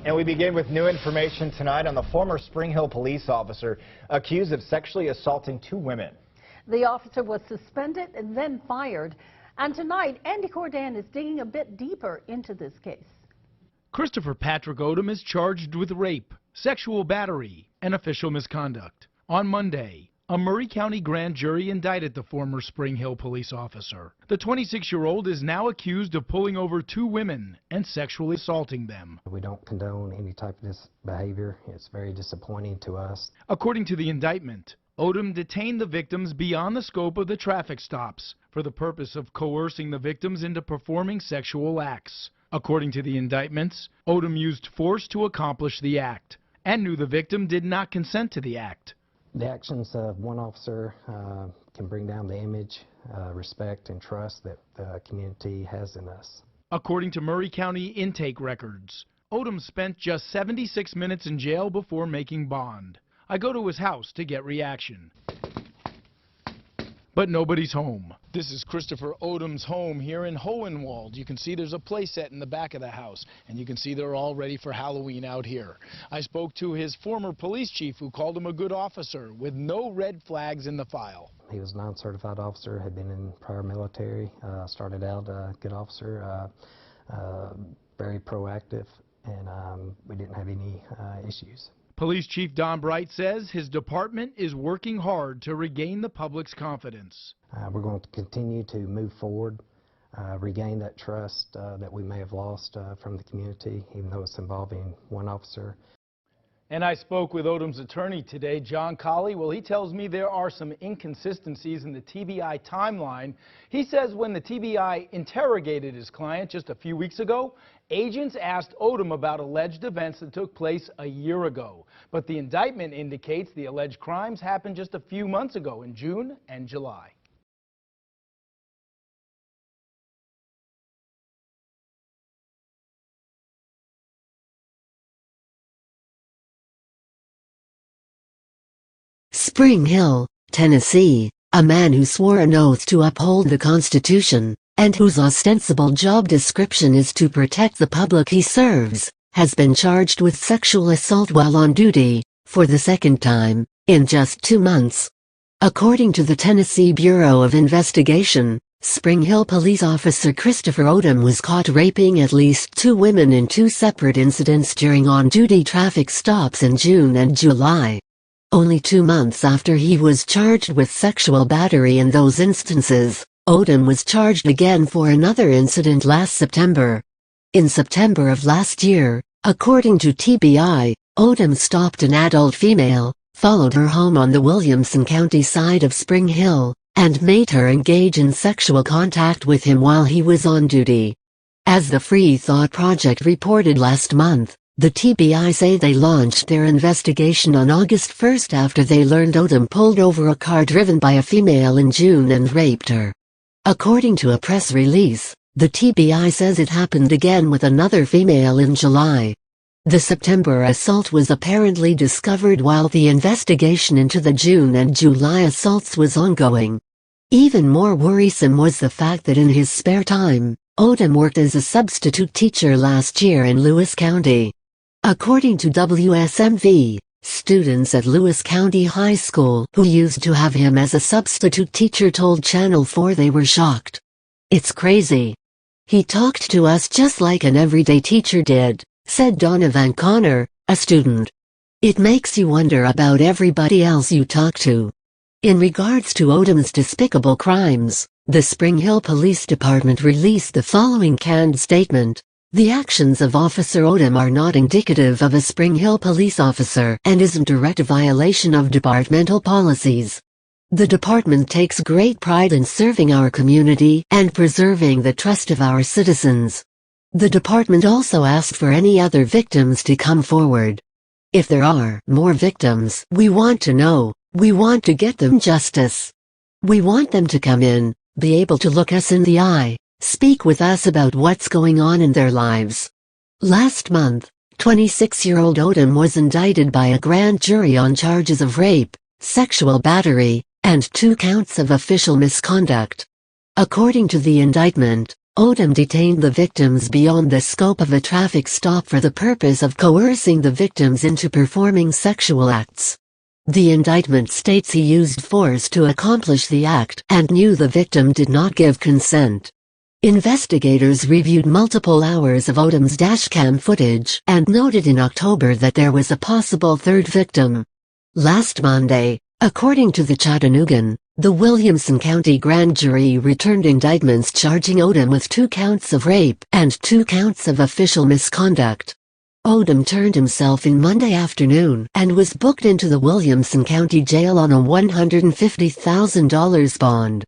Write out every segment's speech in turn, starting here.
And we begin with new information tonight on the former Spring Hill police officer accused of sexually assaulting 2 women. The officer was suspended and then fired. And tonight, Andy Cordan is digging a bit deeper into this case. Christopher Patrick Odom is charged with rape, sexual battery, and official misconduct. On Monday, a Murray County grand jury indicted the former Spring Hill police officer. The 26-year-old is now accused of pulling over 2 women and sexually assaulting them. We don't condone any type of this behavior. It's very disappointing to us. According to the indictment, Odom detained the victims beyond the scope of the traffic stops for the purpose of coercing the victims into performing sexual acts. According to the indictments, Odom used force to accomplish the act and knew the victim did not consent to the act. The actions of one officer can bring down the image, respect, and trust that the community has in us. According to Murray County intake records, Odom spent just 76 minutes in jail before making bond. I go to his house to get reaction. But nobody's home. This is Christopher Odom's home here in Hohenwald. You can see there's a play set in the back of the house, and you can see they're all ready for Halloween out here. I spoke to his former police chief, who called him a good officer with no red flags in the file. He was a non-certified officer, had been in prior military, started out a good officer, very proactive, and we didn't have any issues. Police Chief Don Bright says his department is working hard to regain the public's confidence. We're going to continue to move forward, regain that trust that we may have lost from the community, even though it's involving one officer. And I spoke with Odom's attorney today, John Colley. Well, he tells me there are some inconsistencies in the TBI timeline. He says when the TBI interrogated his client just a few weeks ago, agents asked Odom about alleged events that took place a year ago. But the indictment indicates the alleged crimes happened just a few months ago in June and July. Spring Hill, Tennessee, a man who swore an oath to uphold the Constitution, and whose ostensible job description is to protect the public he serves, has been charged with sexual assault while on duty, for the second time, in just 2 months. According to the Tennessee Bureau of Investigation, Spring Hill police officer Christopher Odom was caught raping at least 2 women in 2 separate incidents during on-duty traffic stops in June and July. Only 2 months after he was charged with sexual battery in those instances, Odom was charged again for another incident last September. In September of last year, according to TBI, Odom stopped an adult female, followed her home on the Williamson County side of Spring Hill, and made her engage in sexual contact with him while he was on duty. As the Free Thought Project reported last month, the TBI say they launched their investigation on August 1st after they learned Odom pulled over a car driven by a female in June and raped her. According to a press release, the TBI says it happened again with another female in July. The September assault was apparently discovered while the investigation into the June and July assaults was ongoing. Even more worrisome was the fact that in his spare time, Odom worked as a substitute teacher last year in Lewis County. According to WSMV, students at Lewis County High School who used to have him as a substitute teacher told Channel 4 they were shocked. "It's crazy. He talked to us just like an everyday teacher did," said Donovan Connor, a student. "It makes you wonder about everybody else you talk to." In regards to Odom's despicable crimes, the Spring Hill Police Department released the following canned statement. The actions of Officer Odom are not indicative of a Spring Hill police officer and isn't a direct violation of departmental policies. The department takes great pride in serving our community and preserving the trust of our citizens. The department also asked for any other victims to come forward. If there are more victims, we want to know. We want to get them justice. We want them to come in, be able to look us in the eye, speak with us about what's going on in their lives. Last month, 26-year-old Odom was indicted by a grand jury on charges of rape, sexual battery, and 2 counts of official misconduct. According to the indictment, Odom detained the victims beyond the scope of a traffic stop for the purpose of coercing the victims into performing sexual acts. The indictment states he used force to accomplish the act and knew the victim did not give consent. Investigators reviewed multiple hours of Odom's dashcam footage and noted in October that there was a possible third victim. Last Monday, according to the Chattanoogan, the Williamson County Grand Jury returned indictments charging Odom with 2 counts of rape and 2 counts of official misconduct. Odom turned himself in Monday afternoon and was booked into the Williamson County Jail on a $150,000 bond.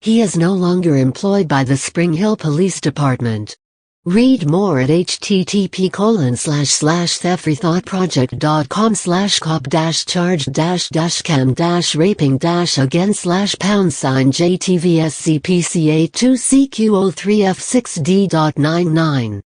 He is no longer employed by the Spring Hill Police Department. Read more at http://thefreethought-project.com/cop-charge-dashcam-raping-again/#JTVSCPCA2CQ03F6D.99.